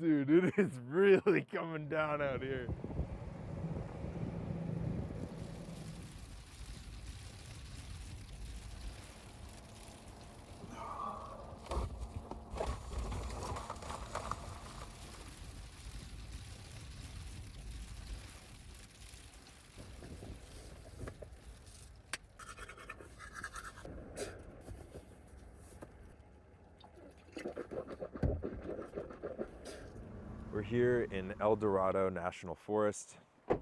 Dude, it is really coming down out here. We're here in Dorado National Forest,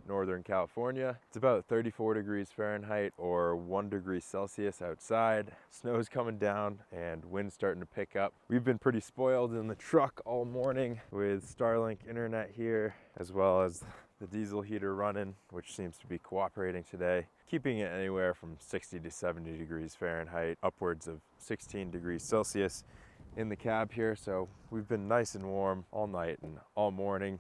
Northern California. It's about 34 degrees Fahrenheit or 1 degree Celsius outside. Snow's coming down and wind's starting to pick up. We've been pretty spoiled in the truck all morning with Starlink internet here, as well as the diesel heater running, which seems to be cooperating today, keeping it anywhere from 60 to 70 degrees Fahrenheit, upwards of 16 degrees Celsius in the cab here. So we've been nice and warm all night and all morning.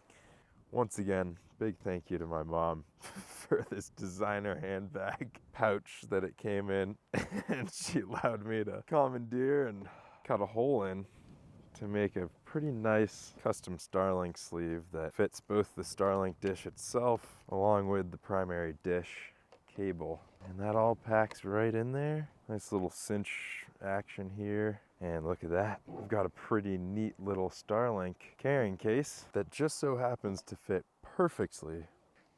Once again, big thank you to my mom for this designer handbag pouch that it came in, and she allowed me to commandeer and cut a hole in to make a pretty nice custom Starlink sleeve that fits both the Starlink dish itself along with the primary dish cable. And that all packs right in there. Nice little cinch action here. And look at that. We've got a pretty neat little Starlink carrying case that just so happens to fit perfectly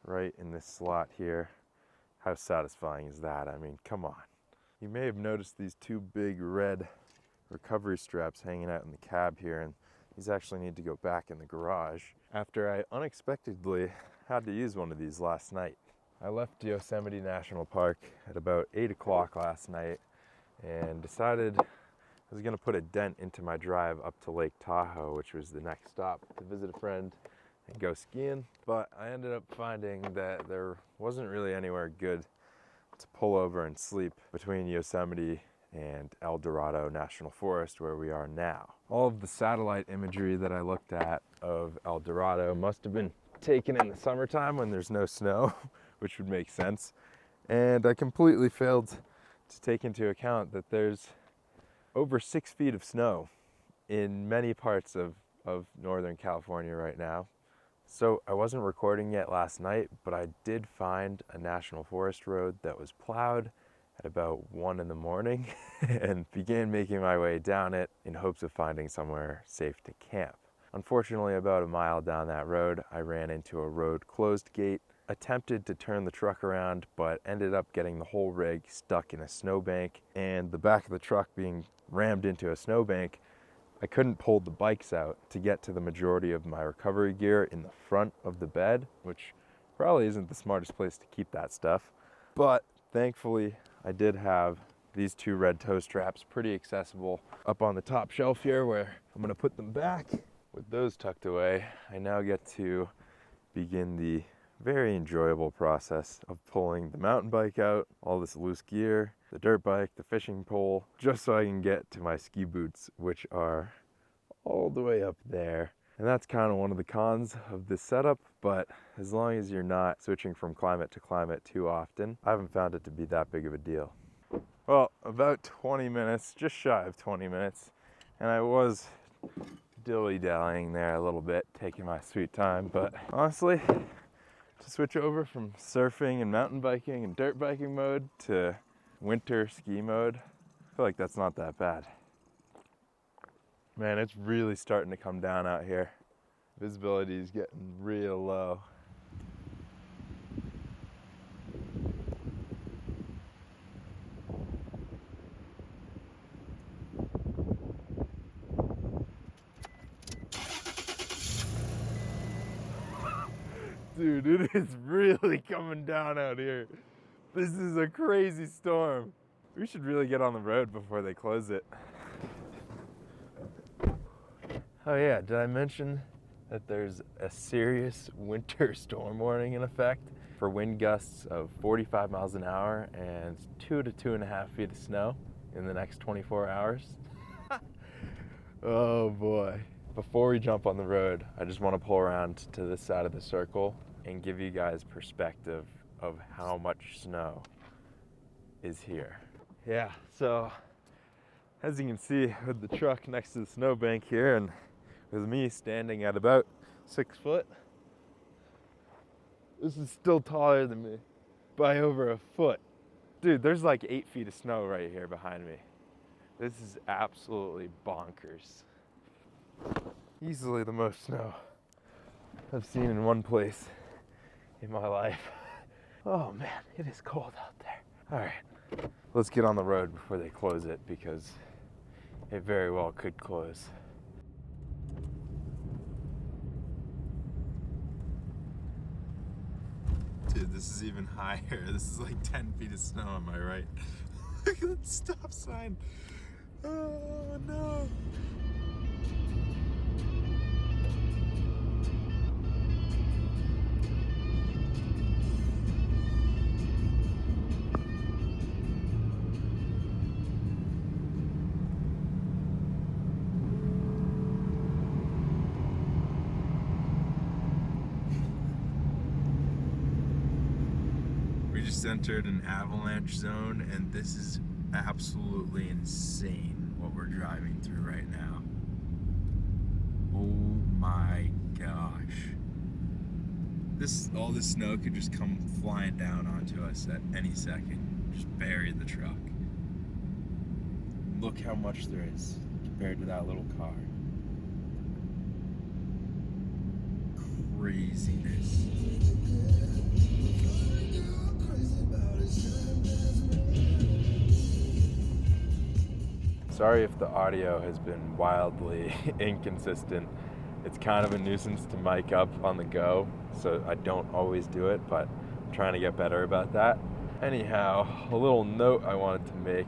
right in this slot here. How satisfying is that? I mean, come on. You may have noticed these two big red recovery straps hanging out in the cab here, and these actually need to go back in the garage after I unexpectedly had to use one of these last night. I left Yosemite National Park at about 8 o'clock last night and decided I was gonna put a dent into my drive up to Lake Tahoe, which was the next stop to visit a friend and go skiing. But I ended up finding that there wasn't really anywhere good to pull over and sleep between Yosemite and Dorado National Forest, where we are now. All of the satellite imagery that I looked at of Dorado must have been taken in the summertime when there's no snow, which would make sense. And I completely failed to take into account that there's over 6 feet of snow in many parts of Northern California right now. So I wasn't recording yet last night, but I did find a national forest road that was plowed at about 1 in the morning and began making my way down it in hopes of finding somewhere safe to camp. Unfortunately, about a mile down that road, I ran into a road closed gate, attempted to turn the truck around, but ended up getting the whole rig stuck in a snowbank, and the back of the truck being rammed into a snowbank, I couldn't pull the bikes out to get to the majority of my recovery gear in the front of the bed, which probably isn't the smartest place to keep that stuff. But thankfully, I did have these two red toe straps pretty accessible up on the top shelf here, where I'm gonna put them back. With those tucked away, I now get to begin the very enjoyable process of pulling the mountain bike out, all this loose gear, the dirt bike, the fishing pole, just so I can get to my ski boots, which are all the way up there. And that's kind of one of the cons of this setup, but as long as you're not switching from climate to climate too often, I haven't found it to be that big of a deal. Well, about 20 minutes, just shy of 20 minutes, and I was dilly-dallying there a little bit, taking my sweet time, but honestly, to switch over from surfing and mountain biking and dirt biking mode to winter ski mode, I feel like that's not that bad. Man, it's really starting to come down out here. Visibility is getting real low. Dude, it is really coming down out here. This is a crazy storm. We should really get on the road before they close it. Oh yeah, did I mention that there's a serious winter storm warning in effect for wind gusts of 45 miles an hour and 2 to 2.5 feet of snow in the next 24 hours? Oh boy. Before we jump on the road, I just want to pull around to this side of the circle and give you guys perspective of how much snow is here. Yeah, so as you can see with the truck next to the snowbank here, and With me standing at about 6 foot, this is still taller than me by over a foot. Dude, there's like 8 feet of snow right here behind me. This is absolutely bonkers. Easily the most snow I've seen in one place in my life. Oh man, it is cold out there. All right, let's get on the road before they close it, because it very well could close. Dude, this is even higher. This is like 10 feet of snow on my right. Look at the stop sign. Oh no. We just entered an avalanche zone, and this is absolutely insane what we're driving through right now. Oh my gosh. All this snow could just come flying down onto us at any second. Just bury the truck. Look how much there is compared to that little car. Craziness. Sorry if the audio has been wildly inconsistent. It's kind of a nuisance to mic up on the go, so I don't always do it, but I'm trying to get better about that. Anyhow, a little note I wanted to make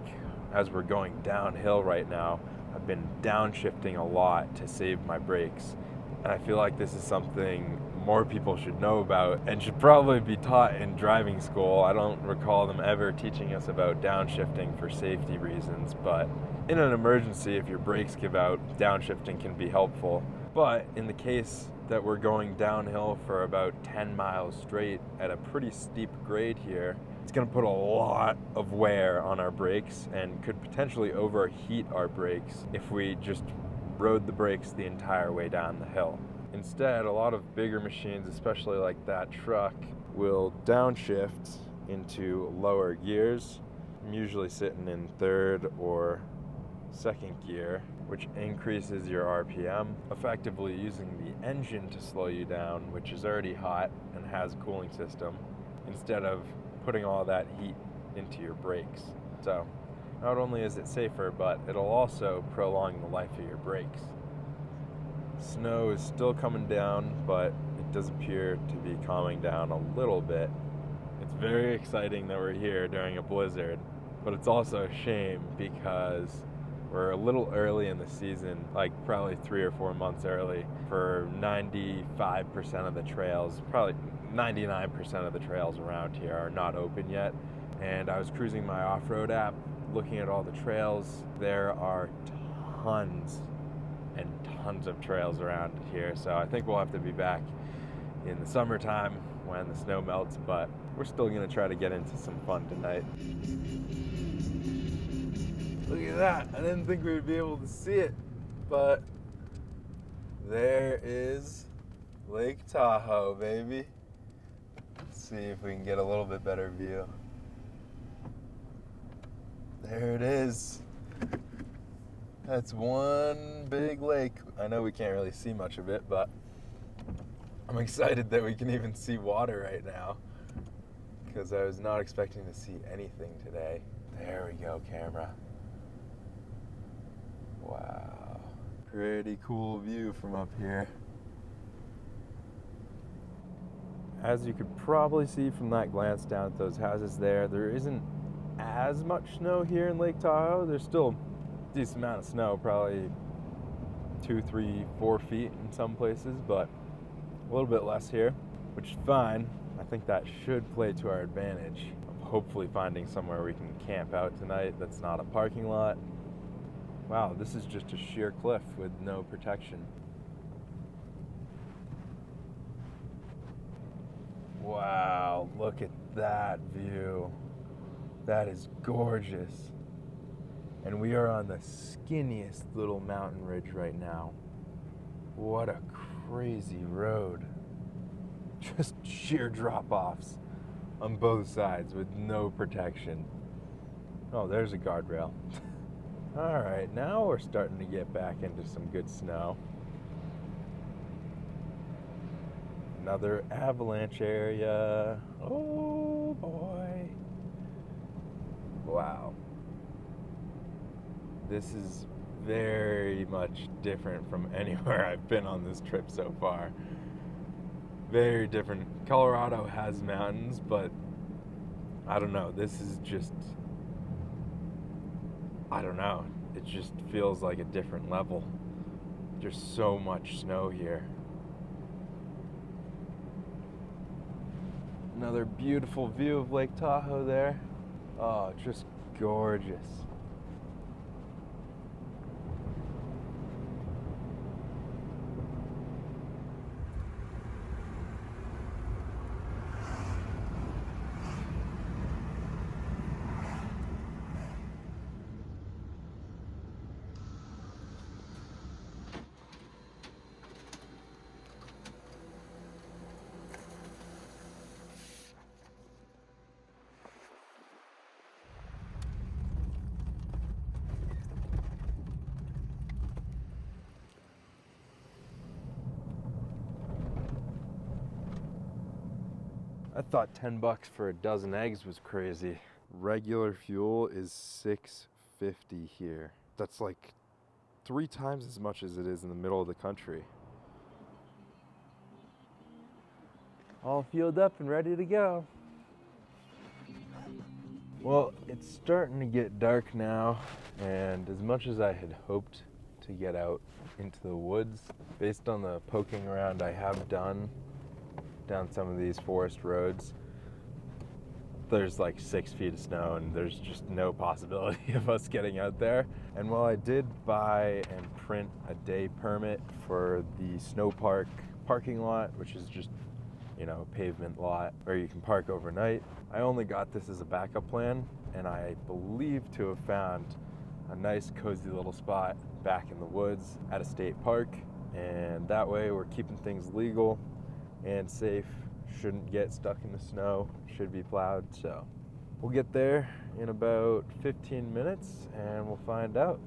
as we're going downhill right now. I've been downshifting a lot to save my brakes, and I feel like this is something more people should know about and should probably be taught in driving school. I don't recall them ever teaching us about downshifting for safety reasons, but in an emergency, if your brakes give out, downshifting can be helpful. But in the case that we're going downhill for about 10 miles straight at a pretty steep grade here, it's going to put a lot of wear on our brakes and could potentially overheat our brakes if we just rode the brakes the entire way down the hill. Instead, a lot of bigger machines, especially like that truck, will downshift into lower gears. I'm usually sitting in third or second gear, which increases your RPM, effectively using the engine to slow you down, which is already hot and has a cooling system, instead of putting all that heat into your brakes. So not only is it safer, but it'll also prolong the life of your brakes. Snow is still coming down, but it does appear to be calming down a little bit. It's very exciting that we're here during a blizzard, but it's also a shame because we're a little early in the season, like probably 3 or 4 months early, for 95% of the trails, probably 99% of the trails around here are not open yet. And I was cruising my off-road app, looking at all the trails. There are tons and tons of trails around here, so I think we'll have to be back in the summertime when the snow melts, but we're still gonna try to get into some fun tonight. Look at that. I didn't think we would be able to see it, but there is Lake Tahoe, baby. Let's see if we can get a little bit better view. There it is. That's one big lake. I know we can't really see much of it, but I'm excited that we can even see water right now, because I was not expecting to see anything today. There we go, camera. Wow, pretty cool view from up here. As you could probably see from that glance down at those houses there isn't as much snow here in Lake Tahoe. There's still a decent amount of snow, probably 2, 3, 4 feet in some places, but a little bit less here, which is fine. I think that should play to our advantage of hopefully finding somewhere we can camp out tonight that's not a parking lot. Wow, this is just a sheer cliff with no protection. Wow, look at that view. That is gorgeous. And we are on the skinniest little mountain ridge right now. What a crazy road. Just sheer drop-offs on both sides with no protection. Oh, there's a guardrail. All right, now we're starting to get back into some good snow. Another avalanche area. Oh boy. Wow. This is very much different from anywhere I've been on this trip so far. Very different. Colorado has mountains, but I don't know. This is just, I don't know. It just feels like a different level. There's so much snow here. Another beautiful view of Lake Tahoe there. Oh, just gorgeous. I thought $10 for a dozen eggs was crazy. Regular fuel is $6.50 here. That's like 3 times as much as it is in the middle of the country. All fueled up and ready to go. Well, it's starting to get dark now, and as much as I had hoped to get out into the woods, based on the poking around I have done down some of these forest roads, there's like 6 feet of snow and there's just no possibility of us getting out there. And while I did buy and print a day permit for the snow park parking lot, which is just, you know, a pavement lot where you can park overnight, I only got this as a backup plan, and I believe to have found a nice cozy little spot back in the woods at a state park, and that way we're keeping things legal and safe. Shouldn't get stuck in the snow, should be plowed. So we'll get there in about 15 minutes and we'll find out.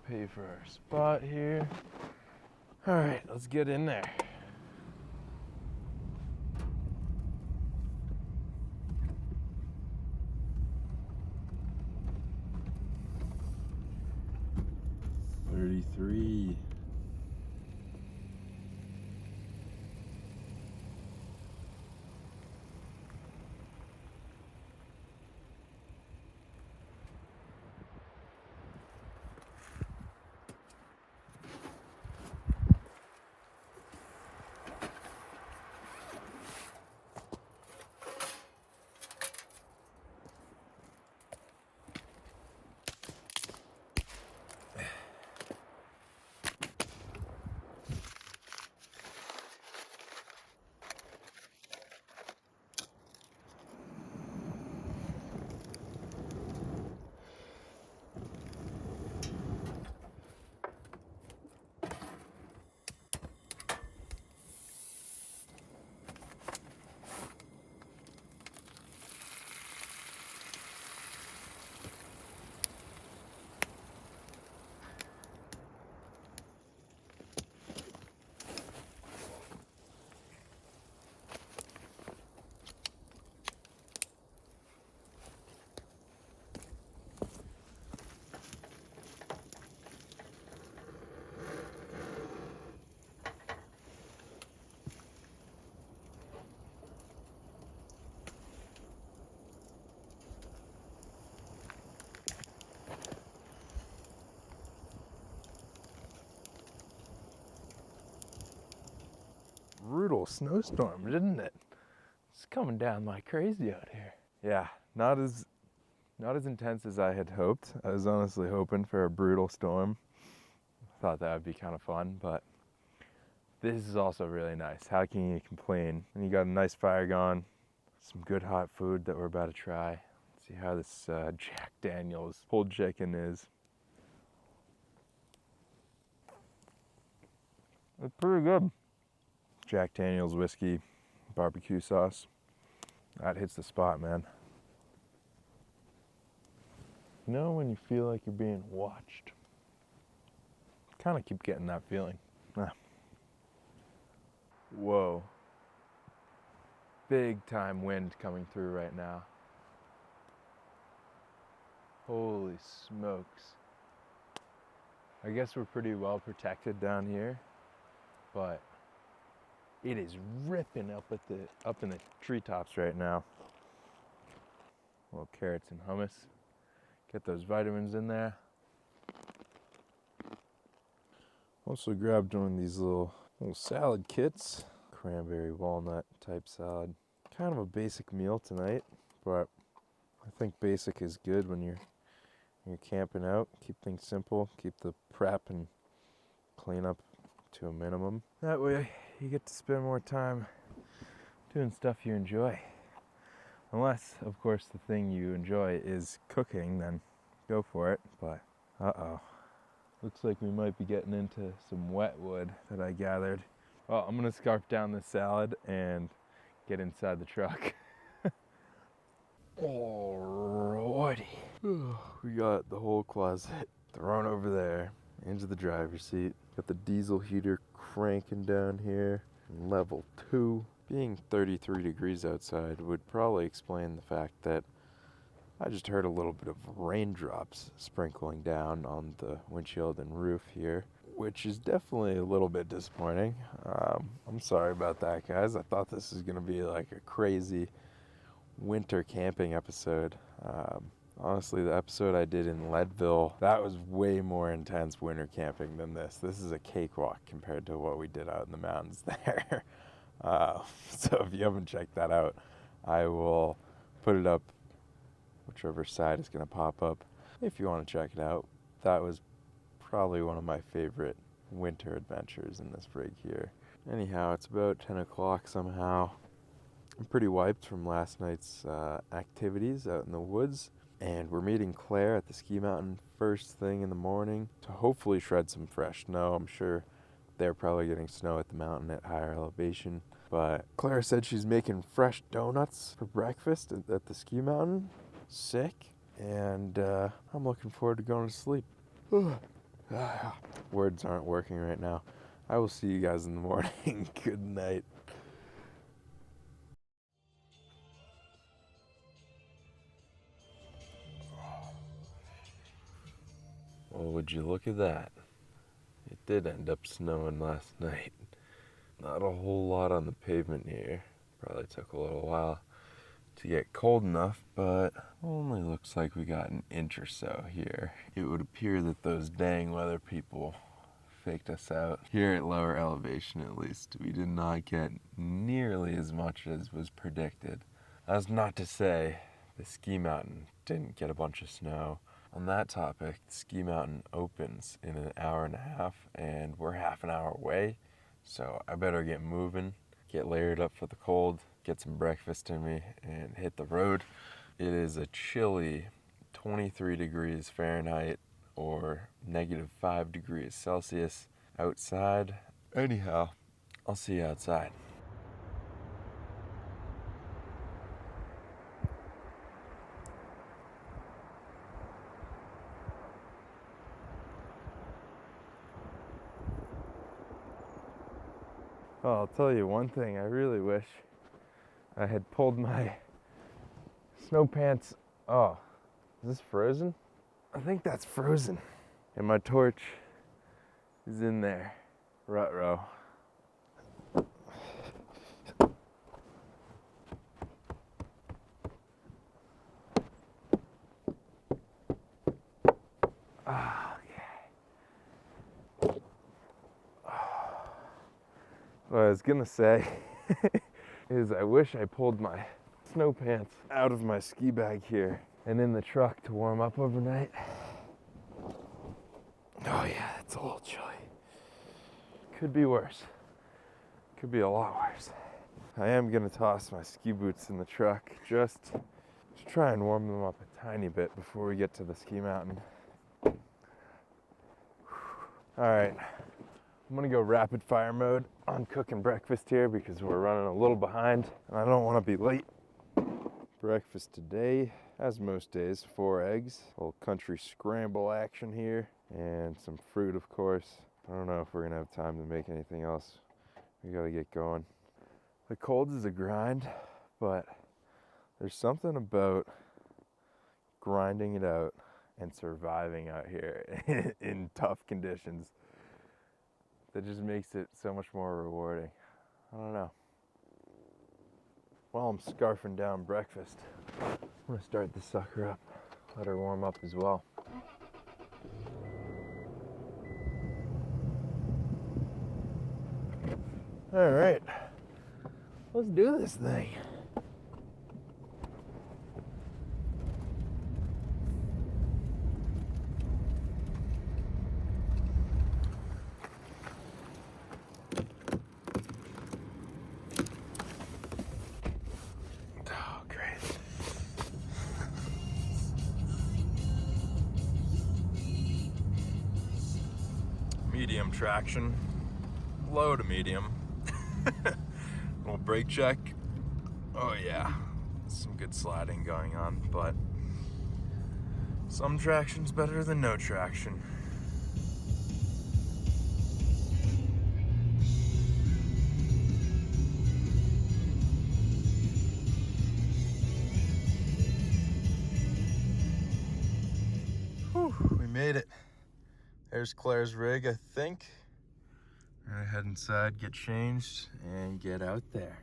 Pay for our spot here. All right, let's get in there. $33. Brutal snowstorm, didn't it? It's coming down like crazy out here. Yeah, Not as intense as I had hoped. I was honestly hoping for a brutal storm. Thought that would be kind of fun, but this is also really nice. How can you complain? And you got a nice fire going, some good hot food that we're about to try. See how this Jack Daniel's pulled chicken is. It's pretty good. Jack Daniel's whiskey, barbecue sauce. That hits the spot, man. You know when you feel like you're being watched? Kind of keep getting that feeling. Whoa. Big time wind coming through right now. Holy smokes. I guess we're pretty well protected down here, but it is ripping up in the treetops right now. Little carrots and hummus. Get those vitamins in there. Also grabbed one of these little salad kits. Cranberry walnut type salad. Kind of a basic meal tonight, but I think basic is good when you're camping out. Keep things simple. Keep the prep and cleanup to a minimum. That way you get to spend more time doing stuff you enjoy. Unless, of course, the thing you enjoy is cooking, then go for it. But, looks like we might be getting into some wet wood that I gathered. Well, I'm gonna scarf down this salad and get inside the truck. Alrighty. We got the whole closet thrown over there into the driver's seat. Got the diesel heater cranking down here. Level 2. Being 33 degrees outside would probably explain the fact that I just heard a little bit of raindrops sprinkling down on the windshield and roof here, which is definitely a little bit disappointing. I'm sorry about that, guys. I thought this was going to be like a crazy winter camping episode. Honestly, the episode I did in Leadville, that was way more intense winter camping than this. This is a cakewalk compared to what we did out in the mountains there. So if you haven't checked that out, I will put it up whichever side is going to pop up if you want to check it out. That was probably one of my favorite winter adventures in this rig here. Anyhow, it's about 10 o'clock somehow. I'm pretty wiped from last night's activities out in the woods, and we're meeting Claire at the ski mountain first thing in the morning to hopefully shred some fresh snow. I'm sure they're probably getting snow at the mountain at higher elevation, but Claire said she's making fresh donuts for breakfast at the ski mountain. Sick, and I'm looking forward to going to sleep. Words aren't working right now. I will see you guys in the morning. Good night. Well, would you look at that? It did end up snowing last night. Not a whole lot on the pavement here. Probably took a little while to get cold enough, but only looks like we got an inch or so here. It would appear that those dang weather people faked us out. Here at lower elevation, at least, we did not get nearly as much as was predicted. That's not to say the ski mountain didn't get a bunch of snow. On that topic, the ski mountain opens in an hour and a half, and we're half an hour away, so I better get moving, get layered up for the cold, get some breakfast in me, and hit the road. It is a chilly 23 degrees Fahrenheit or -5 degrees Celsius outside. Anyhow, I'll see you outside. Oh, I'll tell you one thing, I really wish I had pulled my snow pants. Oh, is this frozen? I think that's frozen. And my torch is in there. Ruh-roh. What I was gonna say is I wish I pulled my snow pants out of my ski bag here and in the truck to warm up overnight. Oh yeah, that's a little chilly. Could be worse. Could be a lot worse. I am gonna toss my ski boots in the truck just to try and warm them up a tiny bit before we get to the ski mountain. All right, I'm gonna go rapid fire mode on cooking breakfast here because we're running a little behind and I don't wanna be late. Breakfast today, as most days, 4 eggs, a little country scramble action here, and some fruit, of course. I don't know if we're gonna have time to make anything else. We gotta get going. The cold is a grind, but there's something about grinding it out and surviving out here in tough conditions that just makes it so much more rewarding. I don't know. While I'm scarfing down breakfast, I'm gonna start this sucker up, let her warm up as well. All right, let's do this thing. Oh, great. Medium traction, low to medium. Little brake check. Oh yeah, some good sliding going on, but some traction's better than no traction. Whew, we made it. There's Claire's rig, I think. I'm gonna head inside, get changed, and get out there.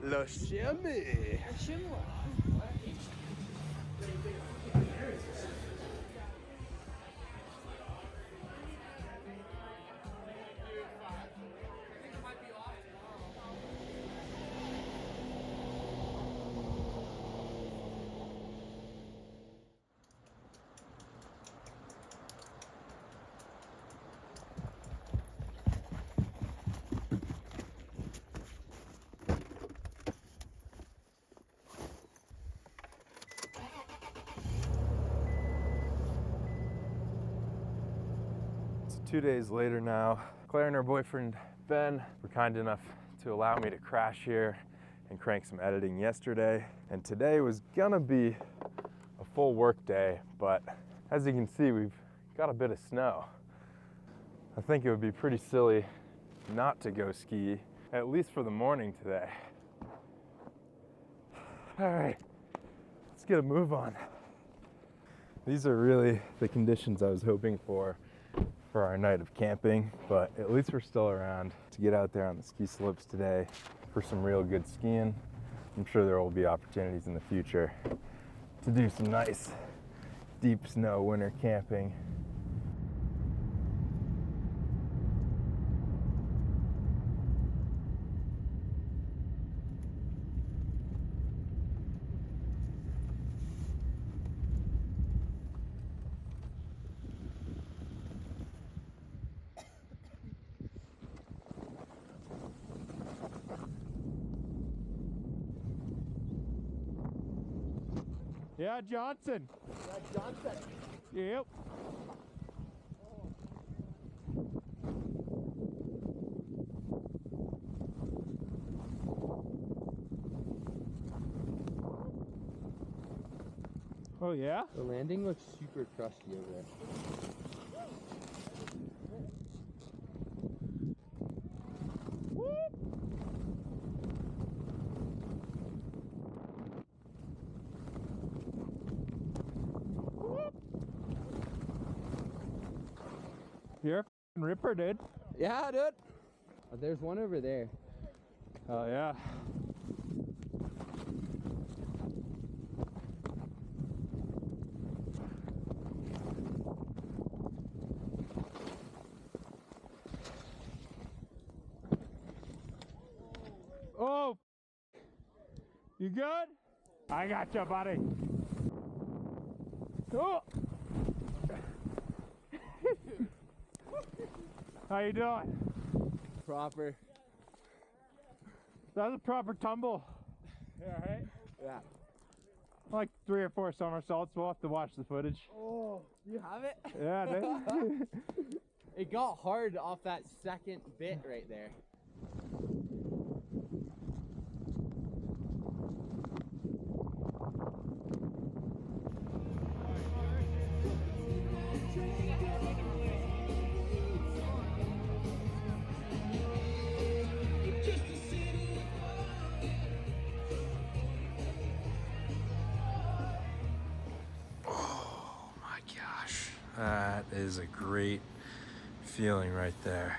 Le chemin. Chez moi. It's 2 days later now. Claire and her boyfriend Ben were kind enough to allow me to crash here and crank some editing yesterday. And today was gonna be a full work day, but as you can see, we've got a bit of snow. I think it would be pretty silly not to go ski, at least for the morning today. All right, let's get a move on. These are really the conditions I was hoping for our night of camping, but at least we're still around to get out there on the ski slopes today for some real good skiing. I'm sure there will be opportunities in the future to do some nice deep snow winter camping. Yeah, Johnson. Yeah, Johnson. Yep. Oh yeah? The landing looks super crusty over there. You're a f***ing ripper, dude. Yeah, dude. Oh, there's one over there. Oh yeah. Oh, you good? I got you, buddy. Oh. How you doing? Proper. That's a proper tumble. Yeah, right? Yeah. Like 3 or 4 somersaults. We'll have to watch the footage. Oh, you have it? Yeah, dude. It got hard off that second bit right there. Oh my gosh. That is a great feeling right there.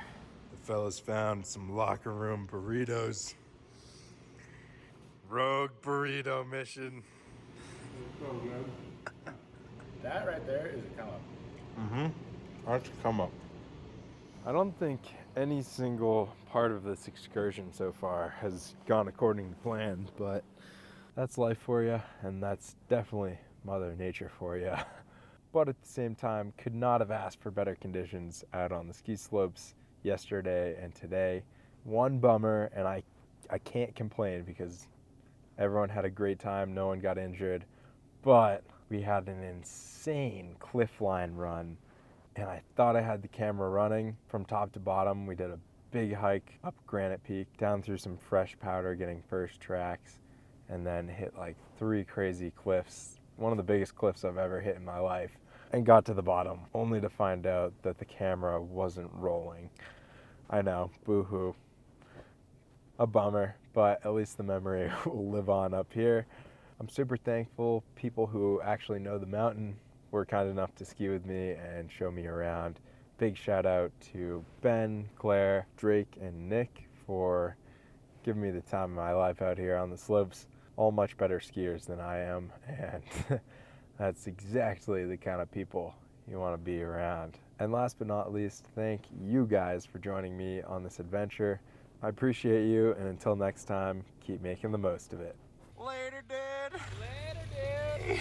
The fellas found some locker room burritos. Rogue burrito mission. That right there is a come up. Mm-hmm. That's a come up. I don't think any single part of this excursion so far has gone according to plan, but that's life for you, and that's definitely Mother Nature for you. But at the same time, could not have asked for better conditions out on the ski slopes yesterday and today. One bummer, and I can't complain because everyone had a great time, no one got injured, but we had an insane cliff line run, and I thought I had the camera running from top to bottom. We did a big hike up Granite Peak, down through some fresh powder, getting first tracks, and then hit like 3 crazy cliffs, one of the biggest cliffs I've ever hit in my life, and got to the bottom, only to find out that the camera wasn't rolling. I know, boo-hoo. A bummer, but at least the memory will live on up here. I'm super thankful people who actually know the mountain were kind enough to ski with me and show me around. Big shout out to Ben, Claire, Drake, and Nick for giving me the time of my life out here on the slopes. All much better skiers than I am, and that's exactly the kind of people you want to be around. And last but not least, thank you guys for joining me on this adventure. I appreciate you, and until next time, keep making the most of it. Later, dude. Later, dude.